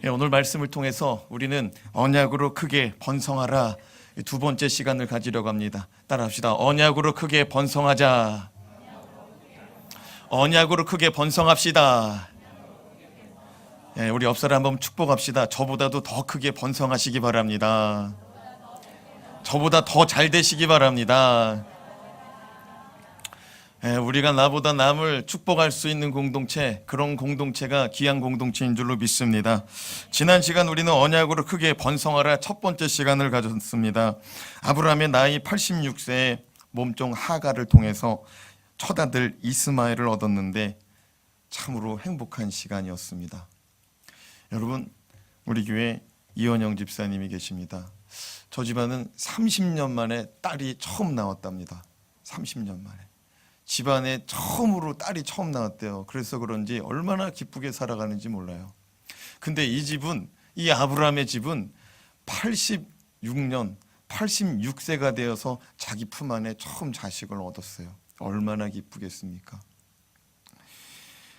오늘 말씀을 통해서 우리는 언약으로 크게 번성하라, 두 번째 시간을 가지려고 합니다. 따라합시다. 언약으로 크게 번성하자. 언약으로 크게 번성합시다. 우리 옆사람 한번 축복합시다. 저보다도 더 크게 번성하시기 바랍니다. 저보다 더 잘 되시기 바랍니다. 우리가 나보다 남을 축복할 수 있는 공동체, 그런 공동체가 귀한 공동체인 줄로 믿습니다. 지난 시간 우리는 언약으로 크게 번성하라 첫 번째 시간을 가졌습니다. 아브라함의 나이 86세에 몸종 하가를 통해서 첫 아들 이스마엘을 얻었는데 참으로 행복한 시간이었습니다. 여러분, 우리 교회 이원영 집사님이 계십니다. 저 집안은 30년 만에 딸이 처음 나왔답니다. 30년 만에. 집안에 처음으로 딸이 처음 나왔대요. 그래서 그런지 얼마나 기쁘게 살아가는지 몰라요. 근데 이 집은, 이 아브라함의 집은 86세가 되어서 자기 품 안에 처음 자식을 얻었어요. 얼마나 기쁘겠습니까?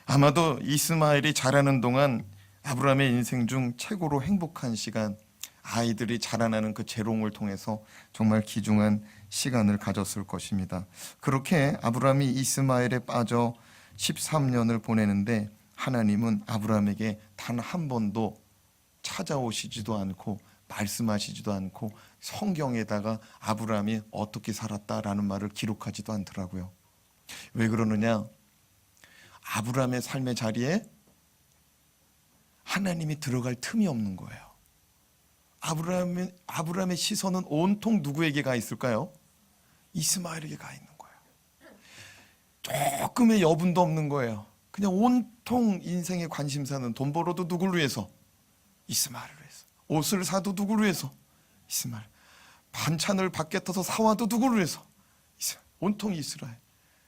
아마도 이스마엘이 자라는 동안 아브라함의 인생 중 최고로 행복한 시간, 아이들이 자라나는 그 재롱을 통해서 정말 귀중한 시간을 가졌을 것입니다. 그렇게 아브라함이 이스마엘에 빠져 13년을 보내는데 하나님은 아브라함에게 단 한 번도 찾아오시지도 않고 말씀하시지도 않고 성경에다가 아브라함이 어떻게 살았다라는 말을 기록하지도 않더라고요. 왜 그러느냐? 아브라함의 삶의 자리에 하나님이 들어갈 틈이 없는 거예요. 아브라함의 시선은 온통 누구에게 가 있을까요? 이스마엘에게 가 있는 거예요. 조금의 여분도 없는 거예요. 그냥 온통 인생의 관심사는 돈 벌어도 누구를 위해서? 이스마엘을 위해서. 옷을 사도 누구를 위해서? 이스마엘. 반찬을 밖에 터서 사와도 누구를 위해서? 이스마엘. 온통 이스라엘.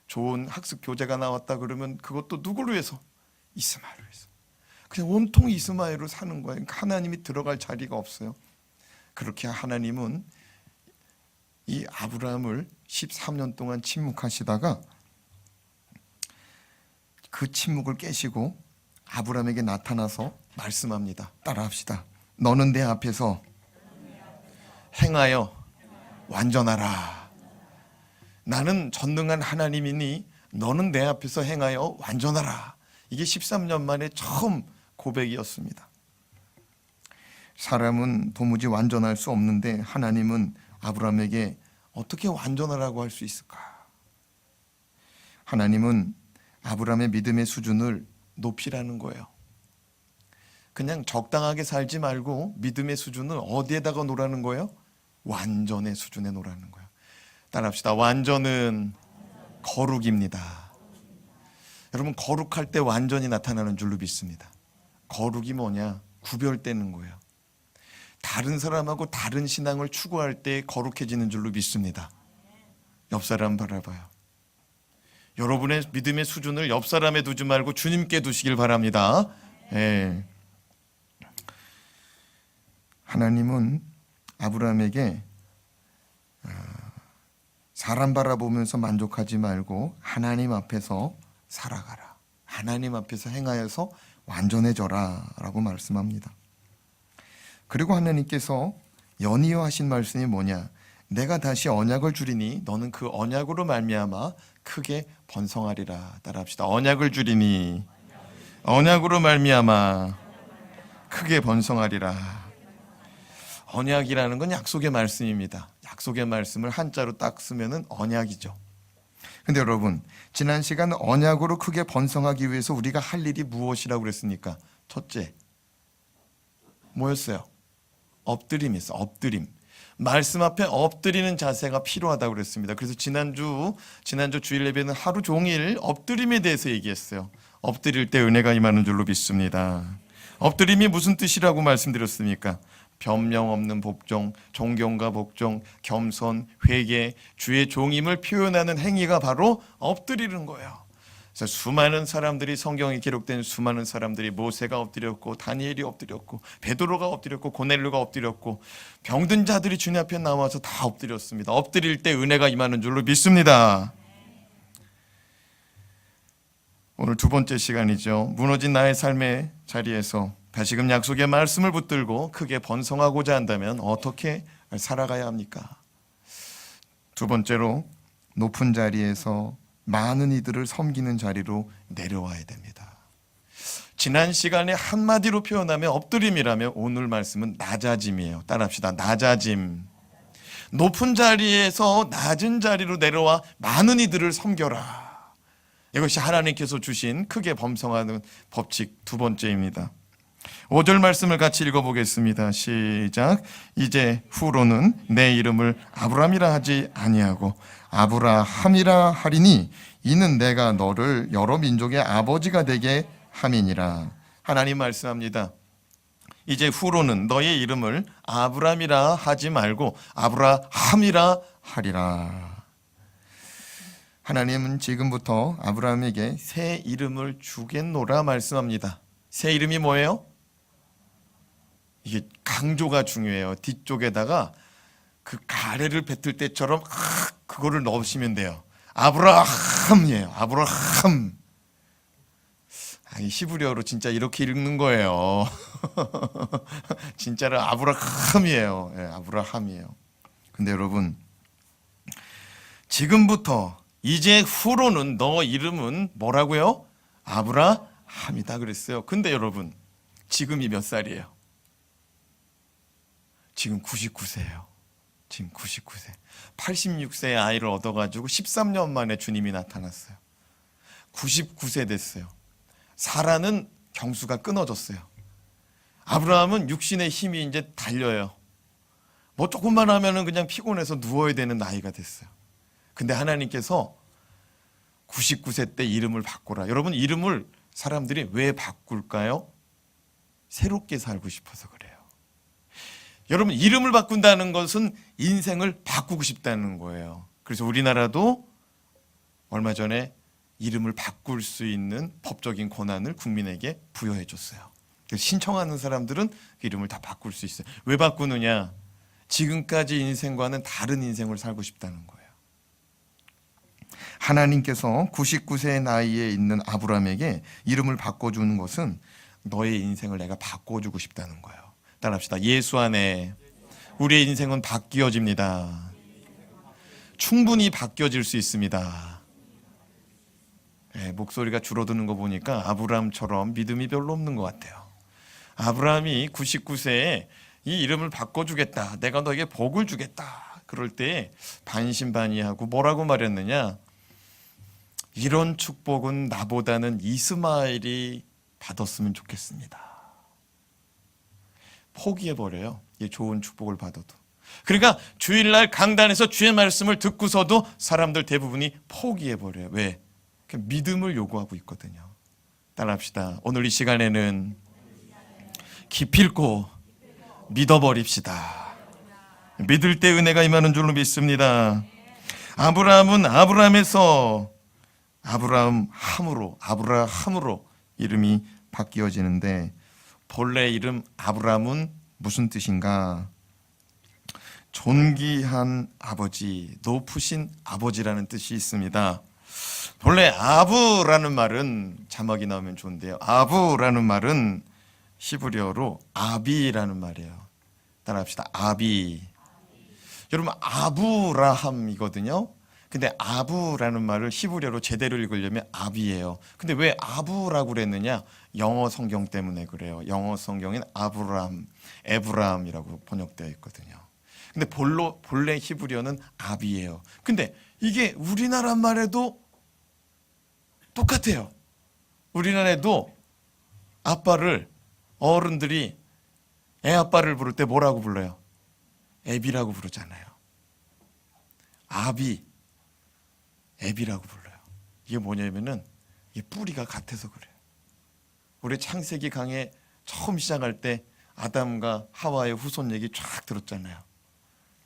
좋은 학습 교재가 나왔다 그러면 그것도 누구를 위해서? 이스마엘을 위해서. 그냥 온통 이스마엘로 사는 거예요. 하나님이 들어갈 자리가 없어요. 그렇게 하나님은 이 아브라함을 13년 동안 침묵하시다가 그 침묵을 깨시고 아브라함에게 나타나서 말씀합니다. 따라합시다. 너는 내 앞에서 행하여 완전하라. 나는 전능한 하나님이니 너는 내 앞에서 행하여 완전하라. 이게 13년 만에 처음 고백이었습니다. 사람은 도무지 완전할 수 없는데 하나님은 아브라함에게 어떻게 완전하라고 할 수 있을까? 하나님은 아브라함의 믿음의 수준을 높이라는 거예요. 그냥 적당하게 살지 말고 믿음의 수준을 어디에다가 놓으라는 거예요? 완전의 수준에 놓으라는 거예요. 따라합시다. 완전은 거룩입니다. 여러분, 거룩할 때 완전히 나타나는 줄로 믿습니다. 거룩이 뭐냐? 구별되는 거예요. 다른 사람하고 다른 신앙을 추구할 때 거룩해지는 줄로 믿습니다. 옆 사람 바라봐요. 여러분의 믿음의 수준을 옆 사람에 두지 말고 주님께 두시길 바랍니다. 하나님은 아브라함에게 사람 바라보면서 만족하지 말고 하나님 앞에서 살아가라. 하나님 앞에서 행하여서 완전해져라 라고 말씀합니다. 그리고 하나님께서 연이어 하신 말씀이 뭐냐? 내가 다시 언약을 주리니 너는 그 언약으로 말미암아 크게 번성하리라. 따라합시다. 언약을 주리니 언약으로 말미암아 크게 번성하리라. 언약이라는 건 약속의 말씀입니다. 약속의 말씀을 한자로 딱 쓰면은 언약이죠. 근데 여러분, 지난 시간 언약으로 크게 번성하기 위해서 우리가 할 일이 무엇이라고 그랬습니까? 첫째, 뭐였어요? 엎드림이었어요. 엎드림. 말씀 앞에 엎드리는 자세가 필요하다고 그랬습니다. 그래서 지난주 주일 예배는 하루 종일 엎드림에 대해서 얘기했어요. 엎드릴 때 은혜가 임하는 줄로 믿습니다. 엎드림이 무슨 뜻이라고 말씀드렸습니까? 변명 없는 복종, 존경과 복종, 겸손, 회개, 주의 종임을 표현하는 행위가 바로 엎드리는 거예요. 그래서 수많은 사람들이, 성경에 기록된 수많은 사람들이, 모세가 엎드렸고 다니엘이 엎드렸고 베드로가 엎드렸고 고넬료가 엎드렸고 병든 자들이 주님 앞에 나와서 다 엎드렸습니다. 엎드릴 때 은혜가 임하는 줄로 믿습니다. 오늘 두 번째 시간이죠. 무너진 나의 삶의 자리에서 다시금 약속의 말씀을 붙들고 크게 번성하고자 한다면 어떻게 살아가야 합니까? 두 번째로 높은 자리에서 많은 이들을 섬기는 자리로 내려와야 됩니다. 지난 시간에 한마디로 표현하면 엎드림이라면 오늘 말씀은 낮아짐이에요. 따라합시다. 낮아짐. 높은 자리에서 낮은 자리로 내려와 많은 이들을 섬겨라. 이것이 하나님께서 주신 크게 범성하는 법칙 두 번째입니다. 5절 말씀을 같이 읽어보겠습니다. 시작. 이제 후로는 내 이름을 아브람이라 하지 아니하고 아브라함이라 하리니 이는 내가 너를 여러 민족의 아버지가 되게 함이니라. 하나님 말씀합니다. 이제 후로는 너의 이름을 아브람이라 하지 말고 아브라함이라 하리라. 하나님은 지금부터 아브라함에게 새 이름을 주겠노라 말씀합니다. 새 이름이 뭐예요? 이게 강조가 중요해요. 뒤쪽에다가 그 가래를 뱉을 때처럼 그거를 넣으시면 돼요. 아브라함이에요. 아브라함. 히브리어로 진짜 이렇게 읽는 거예요. 진짜로 아브라함이에요. 네, 아브라함이에요. 근데 여러분, 지금부터 이제 후로는 너 이름은 뭐라고요? 아브라함이다 그랬어요. 근데 여러분, 지금이 몇 살이에요? 지금 99세예요. 지금 99세. 86세의 아이를 얻어가지고 13년 만에 주님이 나타났어요. 99세 됐어요. 사라는 경수가 끊어졌어요. 아브라함은 육신의 힘이 이제 달려요. 뭐 조금만 하면은 그냥 피곤해서 누워야 되는 나이가 됐어요. 근데 하나님께서 99세 때 이름을 바꾸라. 여러분, 이름을 사람들이 왜 바꿀까요? 새롭게 살고 싶어서 그래요. 여러분, 이름을 바꾼다는 것은 인생을 바꾸고 싶다는 거예요. 그래서 우리나라도 얼마 전에 이름을 바꿀 수 있는 법적인 권한을 국민에게 부여해 줬어요. 신청하는 사람들은 그 이름을 다 바꿀 수 있어요. 왜 바꾸느냐? 지금까지 인생과는 다른 인생을 살고 싶다는 거예요. 하나님께서 99세의 나이에 있는 아브라함에게 이름을 바꿔주는 것은 너의 인생을 내가 바꿔주고 싶다는 거예요. 따라합시다. 예수 안에 우리의 인생은 바뀌어집니다. 충분히 바뀌어질 수 있습니다. 네, 목소리가 줄어드는 거 보니까 아브라함처럼 믿음이 별로 없는 것 같아요. 아브라함이 99세에 이 이름을 바꿔주겠다. 내가 너에게 복을 주겠다. 그럴 때 반신반의하고 뭐라고 말했느냐? 이런 축복은 나보다는 이스마엘이 받았으면 좋겠습니다. 포기해버려요. 이 좋은 축복을 받아도. 그러니까 주일날 강단에서 주의 말씀을 듣고서도 사람들 대부분이 포기해버려요. 왜? 믿음을 요구하고 있거든요. 따라합시다. 오늘 이 시간에는 기필코 믿어버립시다. 믿을 때 은혜가 임하는 줄로 믿습니다. 아브라함은 아브라함에서 아브라함으로 이름이 바뀌어지는데 본래 이름 아브라함은 무슨 뜻인가? 존귀한 아버지, 높으신 아버지라는 뜻이 있습니다. 본래 아브라는 말은 자막이 나오면 좋은데요. 아브라는 말은 히브리어로 아비라는 말이에요. 따라합시다. 아비. 여러분, 아브라함이거든요. 근데 아브라는 말을 히브리어로 제대로 읽으려면 아비예요. 근데 왜 아브라고 그랬느냐? 영어 성경 때문에 그래요. 영어 성경엔 아브람, 에브람이라고 번역되어 있거든요. 근데 본래 히브리어는 아비예요. 근데 이게 우리나라 말에도 똑같아요. 우리나라에도 아빠를 어른들이 애 아빠를 부를 때 뭐라고 불러요? 애비라고 부르잖아요. 아비, 애비라고 불러요. 이게 뭐냐면은 이게 뿌리가 같아서 그래요. 우리 창세기 강의 처음 시작할 때 아담과 하와의 후손 얘기 쫙 들었잖아요.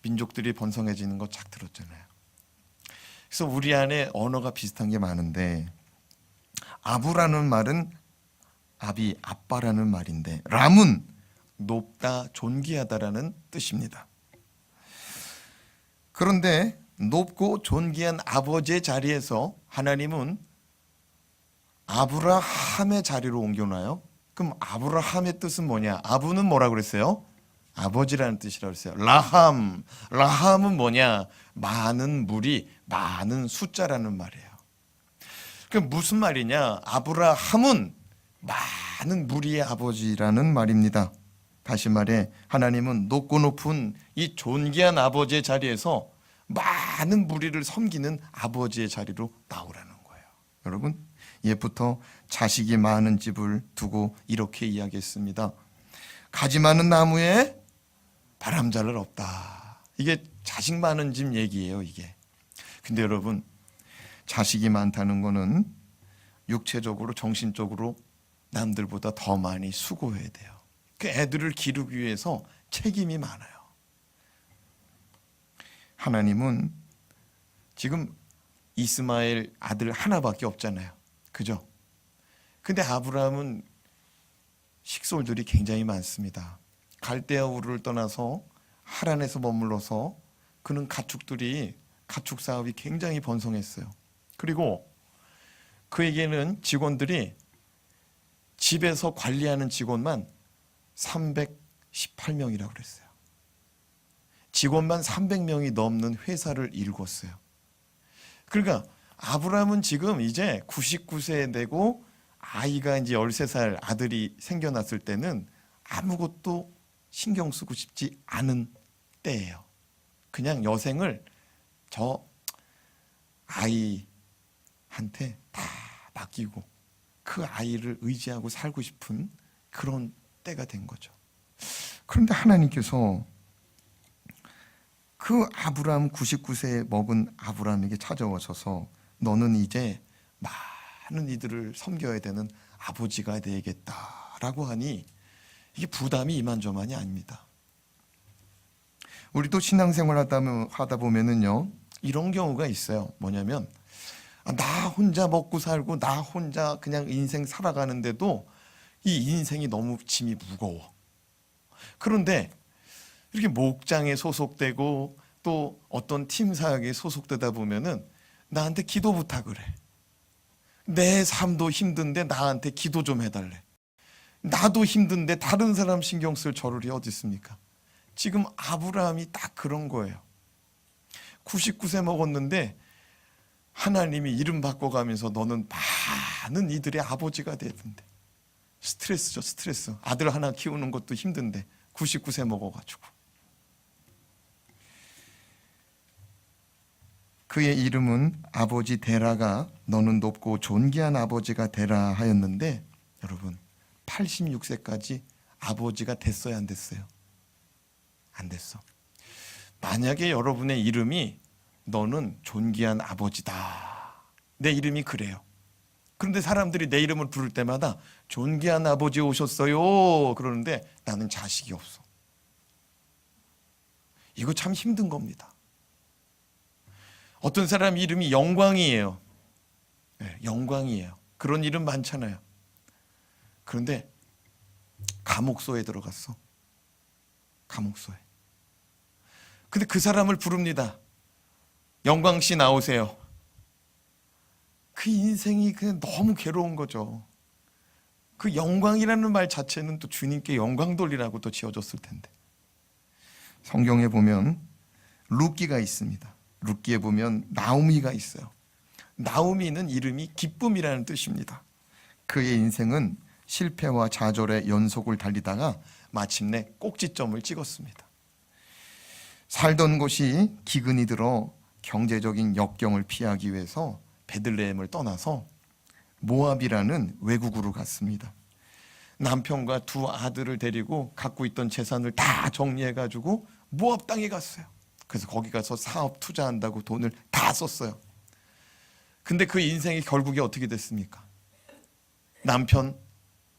민족들이 번성해지는 거 쫙 들었잖아요. 그래서 우리 안에 언어가 비슷한 게 많은데 아부라는 말은 아비, 아빠라는 말인데 람은 높다, 존귀하다라는 뜻입니다. 그런데 높고 존귀한 아버지의 자리에서 하나님은 아브라함의 자리로 옮겨놔요. 그럼 아브라함의 뜻은 뭐냐? 아부는 뭐라 그랬어요? 아버지라는 뜻이라고 했어요. 라함은 뭐냐? 많은 무리, 많은 숫자라는 말이에요. 그 무슨 말이냐? 아브라함은 많은 무리의 아버지라는 말입니다. 다시 말해 하나님은 높고 높은 이 존귀한 아버지의 자리에서 많은 무리를 섬기는 아버지의 자리로 나오라는 거예요. 여러분, 옛부터 자식이 많은 집을 두고 이렇게 이야기했습니다. 가지 많은 나무에 바람잘 날 없다. 이게 자식 많은 집 얘기예요, 이게. 근데 여러분, 자식이 많다는 거는 육체적으로, 정신적으로 남들보다 더 많이 수고해야 돼요. 그 애들을 기르기 위해서 책임이 많아요. 하나님은 지금 이스마엘 아들 하나밖에 없잖아요. 그죠? 근데 아브라함은 식솔들이 굉장히 많습니다. 갈대아 우르를 떠나서 하란에서 머물러서 그는 가축 사업이 굉장히 번성했어요. 그리고 그에게는 직원들이 집에서 관리하는 직원만 318명이라고 그랬어요. 직원만 300명이 넘는 회사를 일궜어요. 그러니까 아브라함은 지금 이제 99세 되고 아이가 이제 13살 아들이 생겨났을 때는 아무것도 신경 쓰고 싶지 않은 때예요. 그냥 여생을 저 아이한테 다 맡기고 그 아이를 의지하고 살고 싶은 그런 때가 된 거죠. 그런데 하나님께서 그 아브라함 99세에 먹은 아브라함에게 찾아오셔서 너는 이제 많은 이들을 섬겨야 되는 아버지가 되겠다라고 하니 이게 부담이 이만저만이 아닙니다. 우리도 신앙생활 하다 보면은요 이런 경우가 있어요. 뭐냐면 나 혼자 먹고 살고 나 혼자 그냥 인생 살아가는데도 이 인생이 너무 짐이 무거워. 그런데 이렇게 목장에 소속되고 또 어떤 팀 사역에 소속되다 보면은 나한테 기도 부탁을 해. 내 삶도 힘든데 나한테 기도 좀 해달래. 나도 힘든데 다른 사람 신경 쓸 저를이 어디 있습니까? 지금 아브라함이 딱 그런 거예요. 99세 먹었는데 하나님이 이름 바꿔가면서 너는 많은 이들의 아버지가 돼야 된대. 스트레스죠, 스트레스. 아들 하나 키우는 것도 힘든데 99세 먹어가지고. 그의 이름은 아버지 데라가 너는 높고 존귀한 아버지가 되라 하였는데 여러분 86세까지 아버지가 됐어요, 안 됐어요? 안 됐어. 만약에 여러분의 이름이 너는 존귀한 아버지다. 내 이름이 그래요. 그런데 사람들이 내 이름을 부를 때마다 존귀한 아버지 오셨어요 그러는데 나는 자식이 없어. 이거 참 힘든 겁니다. 어떤 사람 이름이 영광이에요. 네, 영광이에요. 그런 이름 많잖아요. 그런데 감옥소에 들어갔어. 감옥소에. 근데 그 사람을 부릅니다. 영광씨 나오세요. 그 인생이 그냥 너무 괴로운 거죠. 그 영광이라는 말 자체는 또 주님께 영광 돌리라고 또 지어줬을 텐데. 성경에 보면 룻기가 있습니다. 룻기에 보면 나오미가 있어요. 나오미는 이름이 기쁨이라는 뜻입니다. 그의 인생은 실패와 좌절의 연속을 달리다가 마침내 꼭지점을 찍었습니다. 살던 곳이 기근이 들어 경제적인 역경을 피하기 위해서 베들레헴을 떠나서 모압이라는 외국으로 갔습니다. 남편과 두 아들을 데리고 갖고 있던 재산을 다 정리해가지고 모압 땅에 갔어요. 그래서 거기 가서 사업 투자한다고 돈을 다 썼어요. 근데 그 인생이 결국에 어떻게 됐습니까? 남편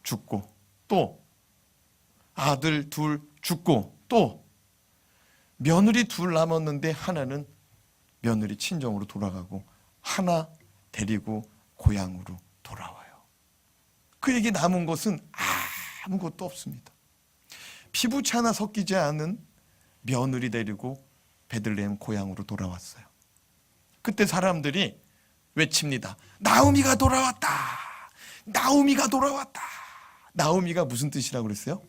죽고 또 아들 둘 죽고 또 며느리 둘 남았는데 하나는 며느리 친정으로 돌아가고 하나 데리고 고향으로 돌아와요. 그에게 남은 것은 아무것도 없습니다. 피부치 하나 섞이지 않은 며느리 데리고 베들레헴 고향으로 돌아왔어요. 그때 사람들이 외칩니다. 나오미가 돌아왔다. 나오미가 돌아왔다. 나오미가 무슨 뜻이라고 그랬어요?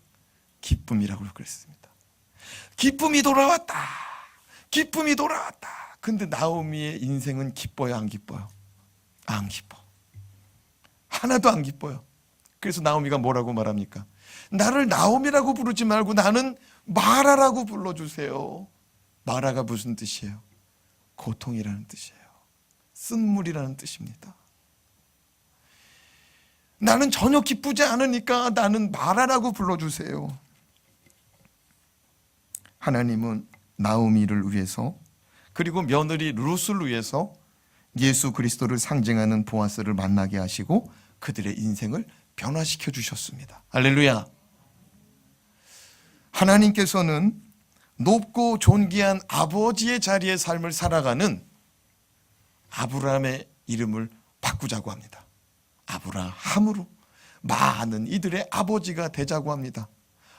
기쁨이라고 그랬습니다. 기쁨이 돌아왔다. 기쁨이 돌아왔다. 근데 나오미의 인생은 기뻐요, 안 기뻐요? 안 기뻐. 하나도 안 기뻐요. 그래서 나오미가 뭐라고 말합니까? 나를 나오미라고 부르지 말고 나는 마라라고 불러주세요. 마라가 무슨 뜻이에요? 고통이라는 뜻이에요. 쓴물이라는 뜻입니다. 나는 전혀 기쁘지 않으니까 나는 마라라고 불러주세요. 하나님은 나오미를 위해서, 그리고 며느리 룻을 위해서 예수 그리스도를 상징하는 보아스를 만나게 하시고 그들의 인생을 변화시켜 주셨습니다. 할렐루야. 하나님께서는 높고 존귀한 아버지의 자리의 삶을 살아가는 아브라함의 이름을 바꾸자고 합니다. 아브라함으로 많은 이들의 아버지가 되자고 합니다.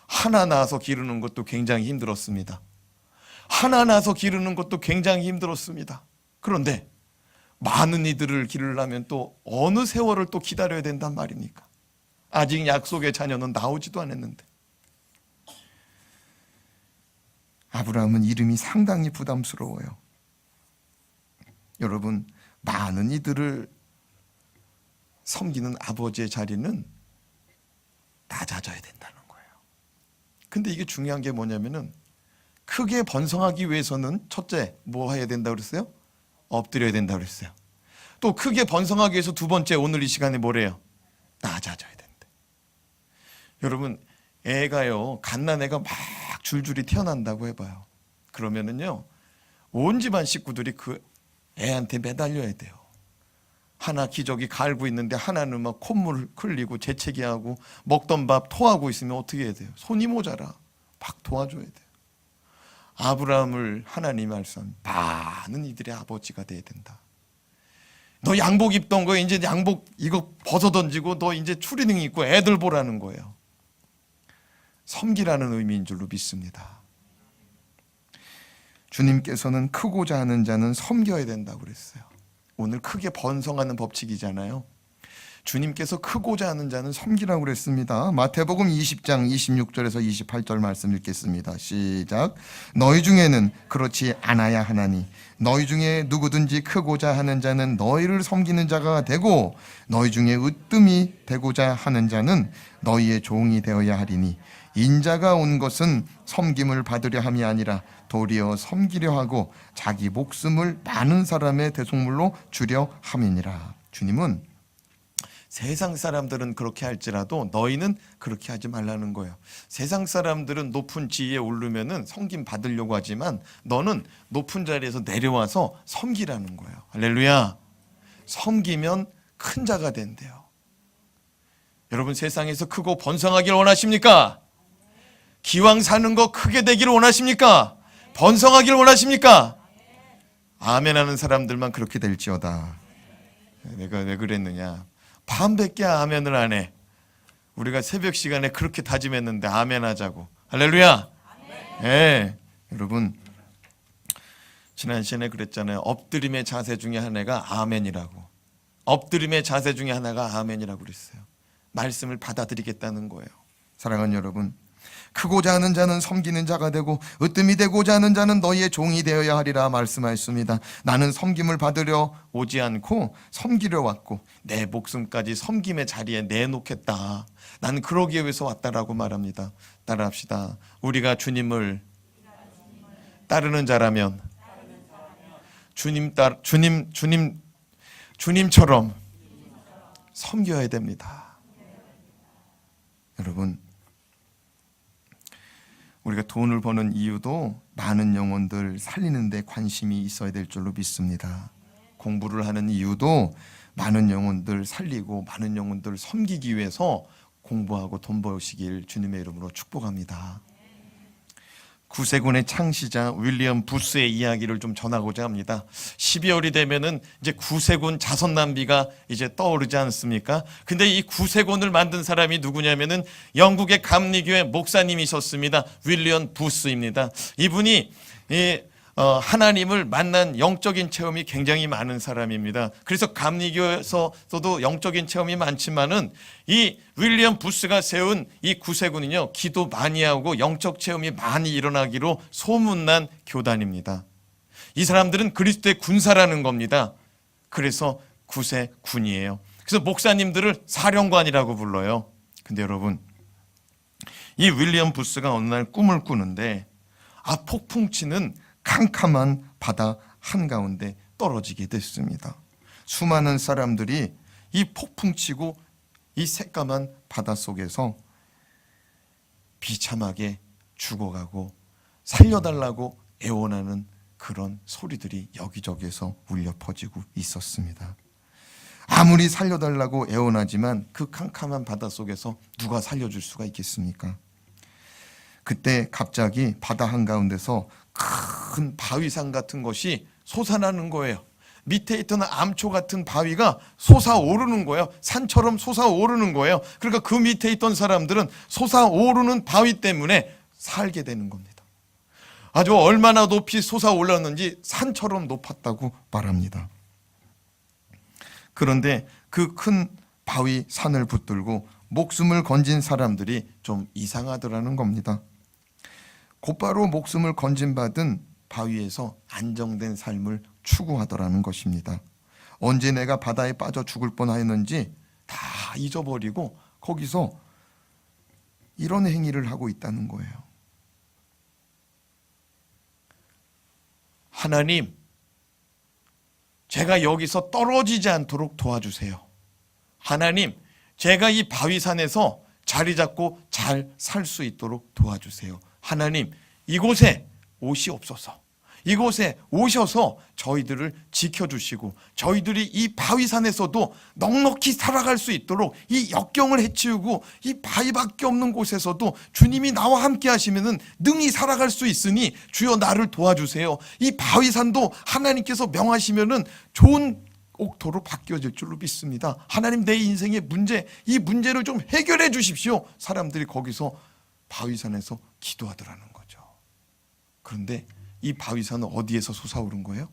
하나 낳아서 기르는 것도 굉장히 힘들었습니다. 하나 낳아서 기르는 것도 굉장히 힘들었습니다. 그런데 많은 이들을 기르려면 또 어느 세월을 또 기다려야 된단 말입니까? 아직 약속의 자녀는 나오지도 않았는데. 아브라함은 이름이 상당히 부담스러워요. 여러분, 많은 이들을 섬기는 아버지의 자리는 낮아져야 된다는 거예요. 근데 이게 중요한 게 뭐냐면은 크게 번성하기 위해서는 첫째 뭐 해야 된다고 그랬어요? 엎드려야 된다고 그랬어요. 또 크게 번성하기 위해서 두 번째, 오늘 이 시간에 뭐래요? 낮아져야 된대. 여러분, 애가요, 갓난애가 막 줄줄이 태어난다고 해봐요. 그러면은요, 온 집안 식구들이 그 애한테 매달려야 돼요. 하나 기저귀 갈고 있는데 하나는 막 콧물 흘리고 재채기하고 먹던 밥 토하고 있으면 어떻게 해야 돼요? 손이 모자라. 막 도와줘야 돼요. 아브라함을 하나님이 말씀, 많은 이들의 아버지가 돼야 된다. 너 양복 입던 거 이제 양복 이거 벗어 던지고 너 이제 추리닝 입고 애들 보라는 거예요. 섬기라는 의미인 줄로 믿습니다. 주님께서는 크고자 하는 자는 섬겨야 된다고 그랬어요. 오늘 크게 번성하는 법칙이잖아요. 주님께서 크고자 하는 자는 섬기라고 그랬습니다. 마태복음 20장 26절에서 28절 말씀 읽겠습니다. 시작. 너희 중에는 그렇지 않아야 하나니 너희 중에 누구든지 크고자 하는 자는 너희를 섬기는 자가 되고 너희 중에 으뜸이 되고자 하는 자는 너희의 종이 되어야 하리니 인자가 온 것은 섬김을 받으려 함이 아니라 도리어 섬기려 하고 자기 목숨을 많은 사람의 대속물로 주려 함이니라. 주님은 세상 사람들은 그렇게 할지라도 너희는 그렇게 하지 말라는 거예요. 세상 사람들은 높은 지위에 오르면은 섬김 받으려고 하지만 너는 높은 자리에서 내려와서 섬기라는 거예요. 할렐루야. 섬기면 큰 자가 된대요. 여러분, 세상에서 크고 번성하길 원하십니까? 기왕 사는 거 크게 되기를 원하십니까? 번성하기를 원하십니까? 아멘 하는 사람들만 그렇게 될지어다. 내가 왜 그랬느냐? 밤밖에 아멘을 안 해. 우리가 새벽 시간에 그렇게 다짐했는데 아멘 하자고. 할렐루야. 예. 여러분, 지난 시간에 그랬잖아요. 엎드림의 자세 중에 하나가 아멘이라고. 엎드림의 자세 중에 하나가 아멘이라고 그랬어요. 말씀을 받아들이겠다는 거예요. 사랑하는 여러분, 크고자 하는 자는 섬기는 자가 되고 으뜸이 되고자 하는 자는 너희의 종이 되어야 하리라 말씀하였습니다. 나는 섬김을 받으려 오지 않고 섬기려 왔고 내 목숨까지 섬김의 자리에 내놓겠다. 나는 그러기 위해서 왔다라고 말합니다. 따라합시다. 우리가 주님을 따르는 자라면 주님처럼 섬겨야 됩니다. 여러분, 우리가 돈을 버는 이유도 많은 영혼들 살리는 데 관심이 있어야 될 줄로 믿습니다. 공부를 하는 이유도 많은 영혼들 살리고 많은 영혼들 섬기기 위해서 공부하고 돈 버시길 주님의 이름으로 축복합니다. 구세군의 창시자 윌리엄 부스의 이야기를 좀 전하고자 합니다. 12월이 되면은 이제 구세군 자선 낭비가 이제 떠오르지 않습니까? 근데 이 구세군을 만든 사람이 누구냐면은 영국의 감리교회 목사님이셨습니다. 윌리엄 부스입니다. 이분이 하나님을 만난 영적인 체험이 굉장히 많은 사람입니다. 그래서 감리교에서도 영적인 체험이 많지만은 이 윌리엄 부스가 세운 이 구세군은요, 기도 많이 하고 영적 체험이 많이 일어나기로 소문난 교단입니다. 이 사람들은 그리스도의 군사라는 겁니다. 그래서 구세군이에요. 그래서 목사님들을 사령관이라고 불러요. 근데 여러분, 이 윌리엄 부스가 어느 날 꿈을 꾸는데 폭풍치는 캄캄한 바다 한가운데 떨어지게 됐습니다. 수많은 사람들이 이 폭풍치고 이 새까만 바다 속에서 비참하게 죽어가고 살려달라고 애원하는 그런 소리들이 여기저기에서 울려 퍼지고 있었습니다. 아무리 살려달라고 애원하지만 그 캄캄한 바다 속에서 누가 살려줄 수가 있겠습니까? 그때 갑자기 바다 한가운데서 큰 바위산 같은 것이 솟아나는 거예요. 밑에 있던 암초 같은 바위가 솟아오르는 거예요. 산처럼 솟아오르는 거예요. 그러니까 그 밑에 있던 사람들은 솟아오르는 바위 때문에 살게 되는 겁니다. 아주 얼마나 높이 솟아올랐는지 산처럼 높았다고 말합니다. 그런데 그 큰 바위 산을 붙들고 목숨을 건진 사람들이 좀 이상하더라는 겁니다. 곧바로 목숨을 건진받은 바위에서 안정된 삶을 추구하더라는 것입니다. 언제 내가 바다에 빠져 죽을 뻔하였는지 다 잊어버리고 거기서 이런 행위를 하고 있다는 거예요. 하나님, 제가 여기서 떨어지지 않도록 도와주세요. 하나님, 제가 이 바위산에서 자리 잡고 잘 살 수 있도록 도와주세요. 하나님, 이곳에 오시옵소서. 이곳에 오셔서 저희들을 지켜주시고 저희들이 이 바위산에서도 넉넉히 살아갈 수 있도록 이 역경을 해치우고 이 바위밖에 없는 곳에서도 주님이 나와 함께 하시면은 능히 살아갈 수 있으니 주여 나를 도와주세요. 이 바위산도 하나님께서 명하시면은 좋은 옥토로 바뀌어질 줄로 믿습니다. 하나님, 내 인생의 문제, 이 문제를 좀 해결해 주십시오. 사람들이 거기서 바위산에서 기도하더라는 거죠. 그런데 이 바위산은 어디에서 솟아오른 거예요?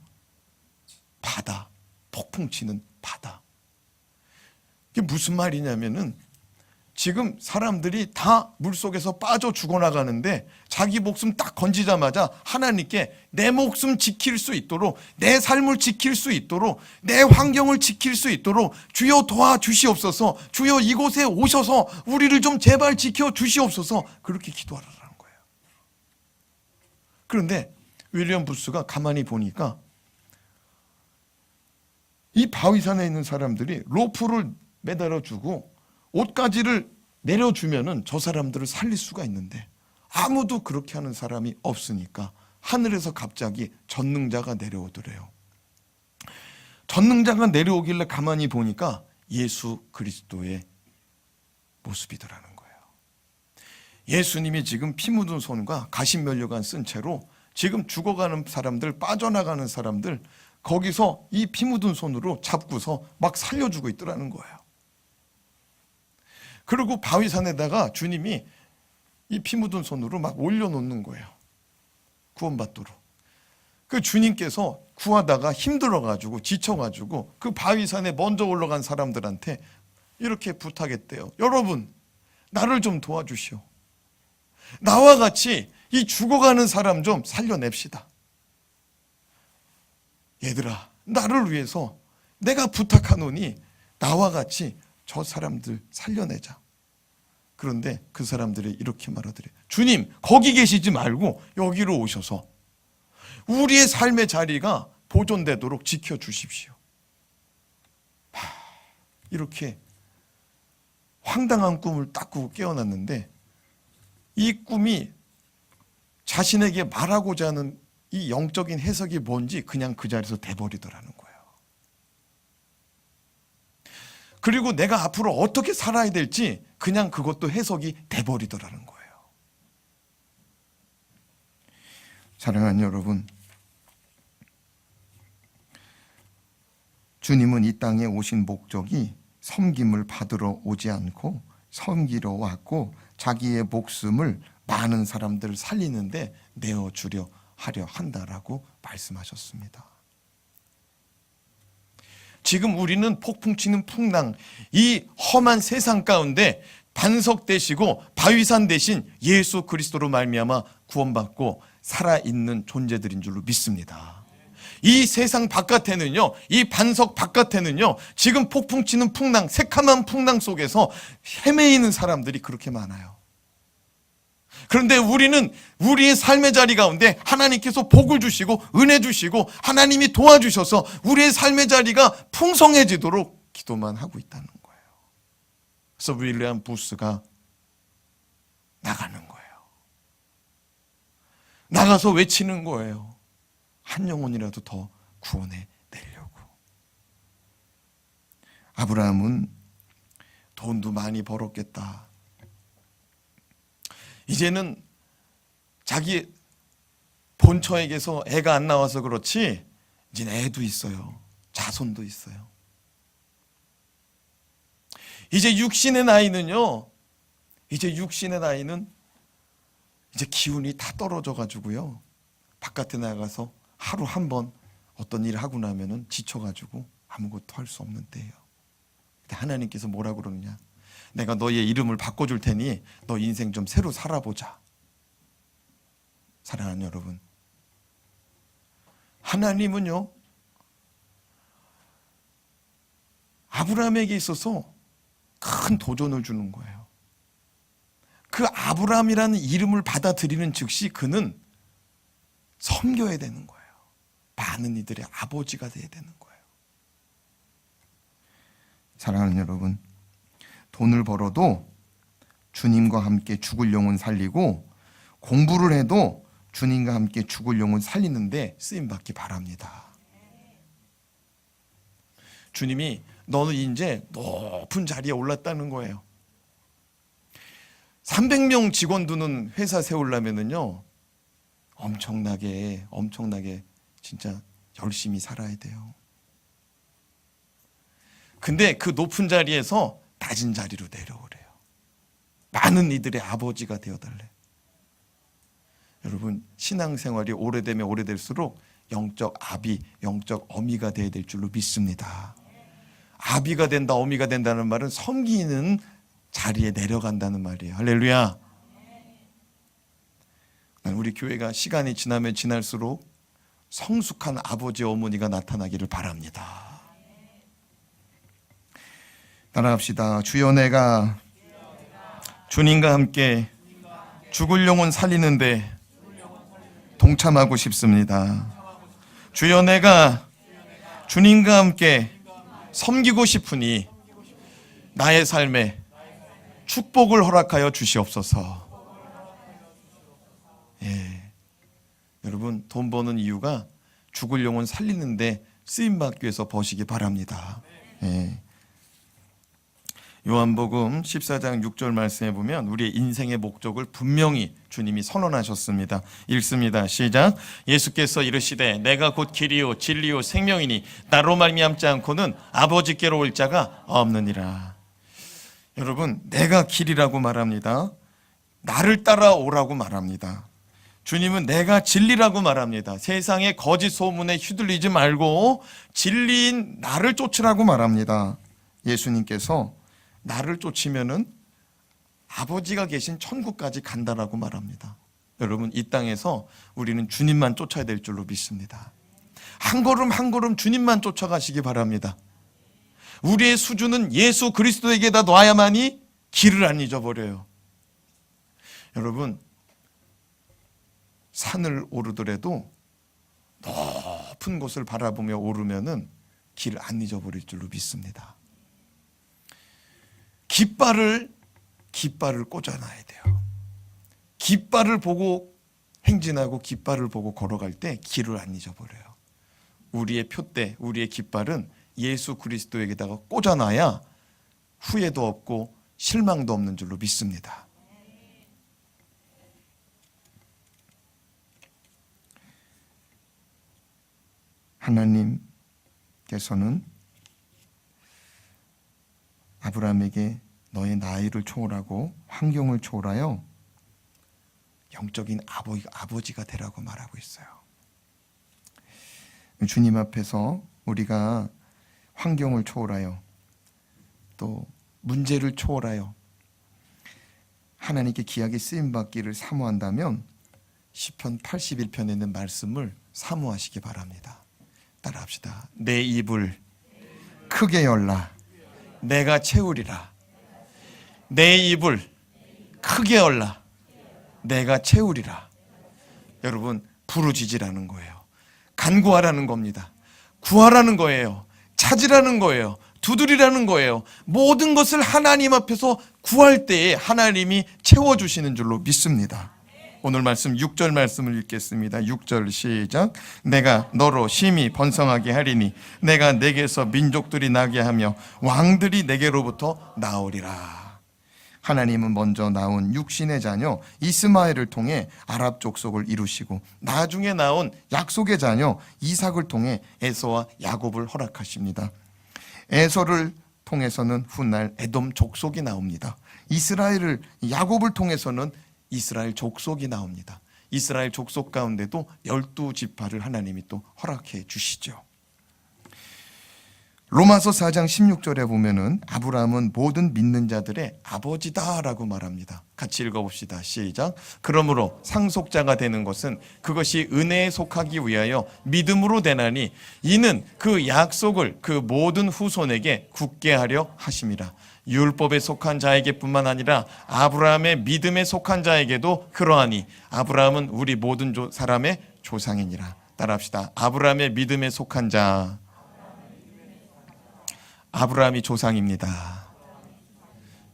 바다, 폭풍 치는 바다. 이게 무슨 말이냐면은 지금 사람들이 다 물속에서 빠져 죽어나가는데 자기 목숨 딱 건지자마자 하나님께 내 목숨 지킬 수 있도록, 내 삶을 지킬 수 있도록, 내 환경을 지킬 수 있도록 주여 도와주시옵소서, 주여 이곳에 오셔서 우리를 좀 제발 지켜주시옵소서, 그렇게 기도하라는 거예요. 그런데 윌리엄 부스가 가만히 보니까 이 바위산에 있는 사람들이 로프를 매달아주고 옷가지를 내려주면은 저 사람들을 살릴 수가 있는데 아무도 그렇게 하는 사람이 없으니까 하늘에서 갑자기 전능자가 내려오더래요. 전능자가 내려오길래 가만히 보니까 예수 그리스도의 모습이더라는 거예요. 예수님이 지금 피 묻은 손과 가시면류관 쓴 채로 지금 죽어가는 사람들, 빠져나가는 사람들 거기서 이 피 묻은 손으로 잡고서 막 살려주고 있더라는 거예요. 그리고 바위산에다가 주님이 이 피 묻은 손으로 막 올려놓는 거예요. 구원받도록. 그 주님께서 구하다가 힘들어가지고 지쳐가지고 그 바위산에 먼저 올라간 사람들한테 이렇게 부탁했대요. 여러분, 나를 좀 도와주시오. 나와 같이 이 죽어가는 사람 좀 살려냅시다. 얘들아, 나를 위해서 내가 부탁하노니 나와 같이 저 사람들 살려내자. 그런데 그 사람들이 이렇게 말하더래요. 주님, 거기 계시지 말고 여기로 오셔서 우리의 삶의 자리가 보존되도록 지켜주십시오. 이렇게 황당한 꿈을 딱 꾸고 깨어났는데 이 꿈이 자신에게 말하고자 하는 이 영적인 해석이 뭔지 그냥 그 자리에서 돼버리더라는 거예요. 그리고 내가 앞으로 어떻게 살아야 될지 그냥 그것도 해석이 돼버리더라는 거예요. 사랑하는 여러분, 주님은 이 땅에 오신 목적이 섬김을 받으러 오지 않고 섬기러 왔고 자기의 목숨을 많은 사람들을 살리는데 내어주려 하려 한다라고 말씀하셨습니다. 지금 우리는 폭풍 치는 풍랑, 이 험한 세상 가운데 반석 되시고 바위산 대신 예수 그리스도로 말미암아 구원받고 살아있는 존재들인 줄로 믿습니다. 이 세상 바깥에는요, 이 반석 바깥에는요, 지금 폭풍 치는 풍랑, 새카만 풍랑 속에서 헤매이는 사람들이 그렇게 많아요. 그런데 우리는 우리의 삶의 자리 가운데 하나님께서 복을 주시고 은혜 주시고 하나님이 도와주셔서 우리의 삶의 자리가 풍성해지도록 기도만 하고 있다는 거예요. 그래서 윌리엄 부스가 나가는 거예요. 나가서 외치는 거예요. 한 영혼이라도 더 구원해 내려고. 아브라함은 돈도 많이 벌었겠다. 이제는 자기 본처에게서 애가 안 나와서 그렇지 이제 애도 있어요. 자손도 있어요. 이제 육신의 나이는 이제 기운이 다 떨어져 가지고요. 바깥에 나가서 하루 한 번 어떤 일을 하고 나면은 지쳐가지고 아무것도 할 수 없는 때예요. 근데 하나님께서 뭐라 그러느냐? 내가 너의 이름을 바꿔줄 테니 너 인생 좀 새로 살아보자. 사랑하는 여러분, 하나님은요 아브라함에게 있어서 큰 도전을 주는 거예요. 그 아브라함이라는 이름을 받아들이는 즉시 그는 섬겨야 되는 거예요. 많은 이들의 아버지가 돼야 되는 거예요. 사랑하는 여러분, 돈을 벌어도 주님과 함께 죽을 영혼 살리고 공부를 해도 주님과 함께 죽을 영혼 살리는데 쓰임받기 바랍니다. 주님이 너는 이제 높은 자리에 올랐다는 거예요. 300명 직원 두는 회사 세우려면은요 엄청나게 진짜 열심히 살아야 돼요. 근데 그 높은 자리에서 낮은 자리로 내려오래요. 많은 이들의 아버지가 되어달래. 여러분, 신앙생활이 오래되면 오래될수록 영적 아비, 영적 어미가 되어야 될 줄로 믿습니다. 아비가 된다, 어미가 된다는 말은 섬기는 자리에 내려간다는 말이에요. 할렐루야. 우리 교회가 시간이 지나면 지날수록 성숙한 아버지, 어머니가 나타나기를 바랍니다. 따라합시다. 주여, 내가 주님과 함께 죽을 영혼 살리는데 동참하고 싶습니다. 주여, 내가 주님과 함께 섬기고 싶으니 나의 삶에 축복을 허락하여 주시옵소서. 예. 여러분, 돈 버는 이유가 죽을 영혼 살리는데 쓰임받기 위해서 버시기 바랍니다. 예. 요한복음 14장 6절 말씀에 보면 우리의 인생의 목적을 분명히 주님이 선언하셨습니다. 읽습니다. 시작. 예수께서 이르시되 내가 곧 길이요 진리요 생명이니 나로 말미암지 않고는 아버지께로 올 자가 없느니라. 여러분, 내가 길이라고 말합니다. 나를 따라오라고 말합니다. 주님은 내가 진리라고 말합니다. 세상의 거짓 소문에 휘둘리지 말고 진리인 나를 쫓으라고 말합니다. 예수님께서 나를 쫓으면은 아버지가 계신 천국까지 간다라고 말합니다. 여러분, 이 땅에서 우리는 주님만 쫓아야 될 줄로 믿습니다. 한 걸음 한 걸음 주님만 쫓아가시기 바랍니다. 우리의 수준은 예수 그리스도에게다 놔야만이 길을 안 잊어버려요. 여러분, 산을 오르더라도 높은 곳을 바라보며 오르면은 길을 안 잊어버릴 줄로 믿습니다. 깃발을 꽂아놔야 돼요. 깃발을 보고 행진하고 깃발을 보고 걸어갈 때 길을 안 잊어버려요. 우리의 표대, 우리의 깃발은 예수 그리스도에게다가 꽂아놔야 후회도 없고 실망도 없는 줄로 믿습니다. 하나님께서는 아브라함에게 너의 나이를 초월하고 환경을 초월하여 영적인 아버지가 되라고 말하고 있어요. 주님 앞에서 우리가 환경을 초월하여 또 문제를 초월하여 하나님께 귀하게 쓰임받기를 사모한다면 시편 81편에 있는 말씀을 사모하시기 바랍니다. 따라합시다. 내 입을 크게 열라 내가 채우리라. 내 입을 크게 열라 내가 채우리라. 여러분, 부르짖으라는 거예요. 간구하라는 겁니다. 구하라는 거예요. 찾으라는 거예요. 두드리라는 거예요. 모든 것을 하나님 앞에서 구할 때에 하나님이 채워주시는 줄로 믿습니다. 오늘 말씀 6절 말씀을 읽겠습니다. 6절 시작. 내가 너로 심히 번성하게 하리니 내가 내게서 민족들이 나게 하며 왕들이 내게로부터 나오리라. 하나님은 먼저 나온 육신의 자녀 이스마엘을 통해 아랍 족속을 이루시고 나중에 나온 약속의 자녀 이삭을 통해 에서와 야곱을 허락하십니다. 에서를 통해서는 훗날 에돔 족속이 나옵니다. 야곱을 통해서는 이스라엘 족속이 나옵니다. 이스라엘 족속 가운데도 12지파를 하나님이 또 허락해 주시죠. 로마서 4장 16절에 보면은 아브라함은 모든 믿는 자들의 아버지다라고 말합니다. 같이 읽어봅시다. 시작. 그러므로 상속자가 되는 것은 그것이 은혜에 속하기 위하여 믿음으로 되나니 이는 그 약속을 그 모든 후손에게 굳게 하려 하심이라. 율법에 속한 자에게뿐만 아니라 아브라함의 믿음에 속한 자에게도 그러하니 아브라함은 우리 모든 사람의 조상이니라. 따라합시다. 아브라함의 믿음에 속한 자. 아브라함이 조상입니다.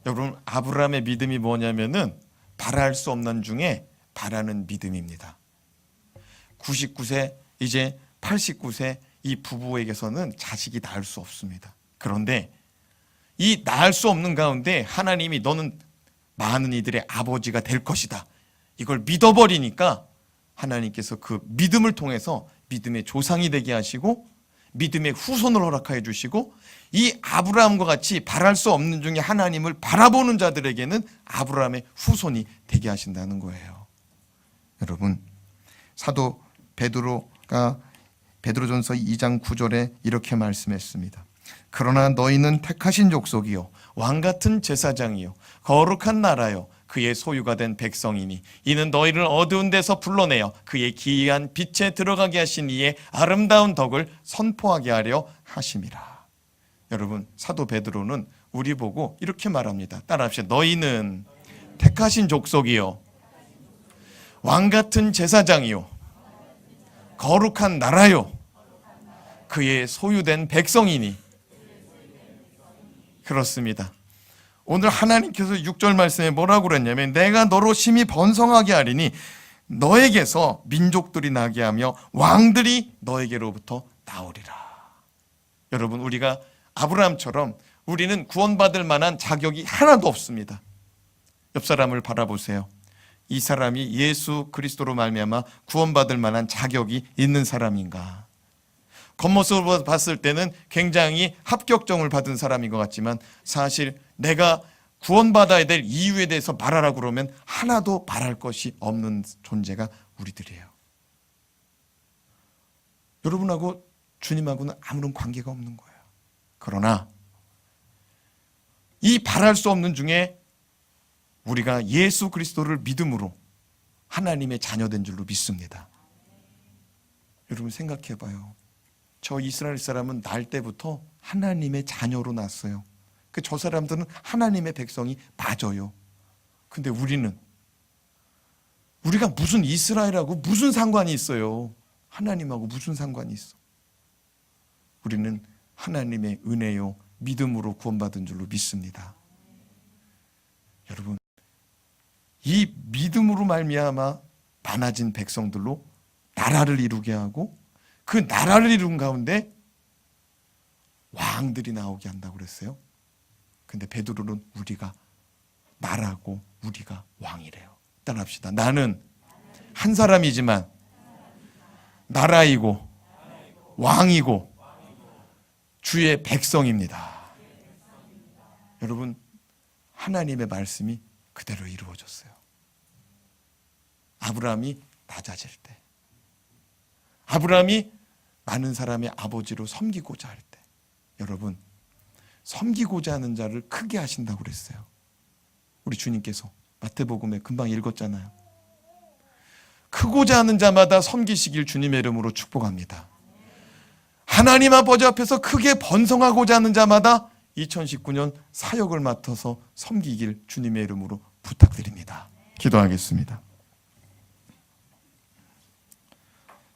여러분, 아브라함의 믿음이 뭐냐면은 바랄 수 없는 중에 바라는 믿음입니다. 99세 이제 89세 이 부부에게서는 자식이 낳을 수 없습니다. 그런데 이 낳을 수 없는 가운데 하나님이 너는 많은 이들의 아버지가 될 것이다, 이걸 믿어버리니까 하나님께서 그 믿음을 통해서 믿음의 조상이 되게 하시고 믿음의 후손을 허락하여 주시고 이 아브라함과 같이 바랄 수 없는 중에 하나님을 바라보는 자들에게는 아브라함의 후손이 되게 하신다는 거예요. 여러분, 사도 베드로가 베드로전서 2장 9절에 이렇게 말씀했습니다. 그러나 너희는 택하신 족속이요 왕같은 제사장이요 거룩한 나라요 그의 소유가 된 백성이니 이는 너희를 어두운 데서 불러내어 그의 기이한 빛에 들어가게 하신 이의 아름다운 덕을 선포하게 하려 하심이라. 여러분, 사도 베드로는 우리 보고 이렇게 말합니다. 따라합시다. 너희는 택하신 족속이요 왕같은 제사장이요 거룩한 나라요 그의 소유된 백성이니. 그렇습니다. 오늘 하나님께서 6절 말씀에 뭐라고 그랬냐면 내가 너로 심히 번성하게 하리니 너에게서 민족들이 나게 하며 왕들이 너에게로부터 나오리라. 여러분, 우리가 아브라함처럼 우리는 구원받을 만한 자격이 하나도 없습니다. 옆 사람을 바라보세요. 이 사람이 예수 그리스도로 말미암아 구원받을 만한 자격이 있는 사람인가? 겉모습으로 봤을 때는 굉장히 합격점을 받은 사람인 것 같지만 사실 내가 구원받아야 될 이유에 대해서 말하라고 그러면 하나도 말할 것이 없는 존재가 우리들이에요. 여러분하고 주님하고는 아무런 관계가 없는 거예요. 그러나 이 바랄 수 없는 중에 우리가 예수 그리스도를 믿음으로 하나님의 자녀된 줄로 믿습니다. 여러분 생각해 봐요. 저 이스라엘 사람은 날 때부터 하나님의 자녀로 났어요. 저 사람들은 하나님의 백성이 맞아요. 근데 우리가 무슨 이스라엘하고 무슨 상관이 있어요? 하나님하고 무슨 상관이 있어? 우리는 하나님의 은혜요 믿음으로 구원받은 줄로 믿습니다. 여러분, 이 믿음으로 말미암아 많아진 백성들로 나라를 이루게 하고 그 나라를 이룬 가운데 왕들이 나오게 한다고 그랬어요. 근데 베드로는 우리가 나라고 우리가 왕이래요. 따라합시다. 나는 한 사람이지만 나라이고 왕이고 주의 백성입니다. 여러분, 하나님의 말씀이 그대로 이루어졌어요. 아브라함이 낮아질 때, 아브라함이 많은 사람의 아버지로 섬기고자 할 때, 여러분, 섬기고자 하는 자를 크게 하신다고 그랬어요. 우리 주님께서 마태복음에 금방 읽었잖아요. 크고자 하는 자마다 섬기시길 주님의 이름으로 축복합니다. 하나님 아버지 앞에서 크게 번성하고자 하는 자마다 2019년 사역을 맡아서 섬기길 주님의 이름으로 부탁드립니다. 기도하겠습니다.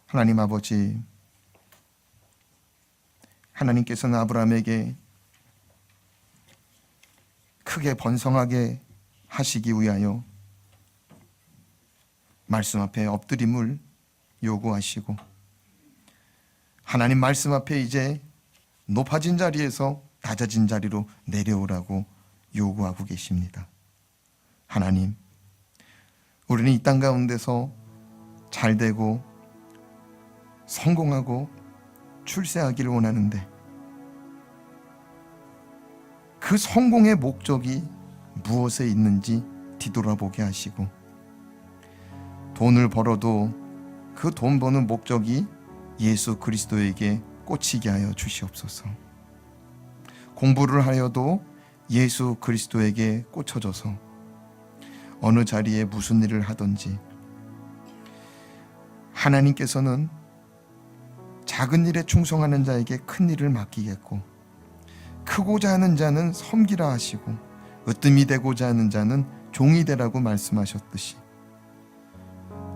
하나님 아버지, 하나님께서는 아브라함에게 크게 번성하게 하시기 위하여 말씀 앞에 엎드림을 요구하시고, 하나님 말씀 앞에 이제 높아진 자리에서 낮아진 자리로 내려오라고 요구하고 계십니다. 하나님, 우리는 이 땅 가운데서 잘되고 성공하고 출세하기를 원하는데, 그 성공의 목적이 무엇에 있는지 뒤돌아보게 하시고, 돈을 벌어도 그 돈 버는 목적이 예수 그리스도에게 꽂히게 하여 주시옵소서. 공부를 하여도 예수 그리스도에게 꽂혀져서 어느 자리에 무슨 일을 하든지, 하나님께서는 작은 일에 충성하는 자에게 큰 일을 맡기겠고, 크고자 하는 자는 섬기라 하시고, 으뜸이 되고자 하는 자는 종이 되라고 말씀하셨듯이,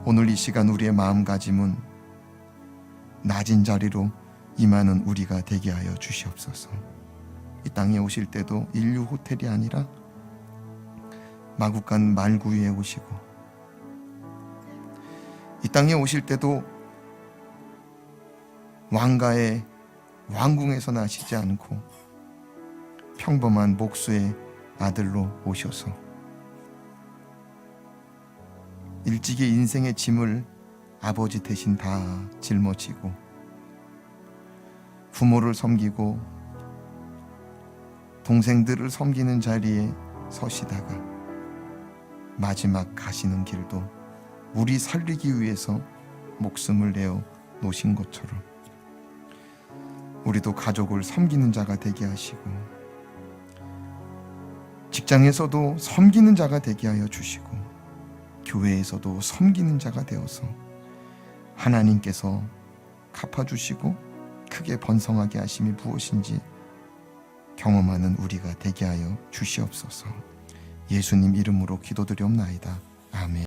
오늘 이 시간 우리의 마음가짐은 낮은 자리로 임하는 우리가 되게 하여 주시옵소서. 이 땅에 오실 때도 인류 호텔이 아니라 마국간 말구 위에 오시고, 이 땅에 오실 때도 왕가의 왕궁에서 나시지 않고 평범한 목수의 아들로 오셔서 일찍이 인생의 짐을 아버지 대신 다 짊어지고 부모를 섬기고 동생들을 섬기는 자리에 서시다가 마지막 가시는 길도 우리 살리기 위해서 목숨을 내어 놓으신 것처럼 우리도 가족을 섬기는 자가 되게 하시고, 직장에서도 섬기는 자가 되게 하여 주시고, 교회에서도 섬기는 자가 되어서 하나님께서 갚아주시고 크게 번성하게 하심이 무엇인지 경험하는 우리가 되게 하여 주시옵소서. 예수님 이름으로 기도드리옵나이다. 아멘.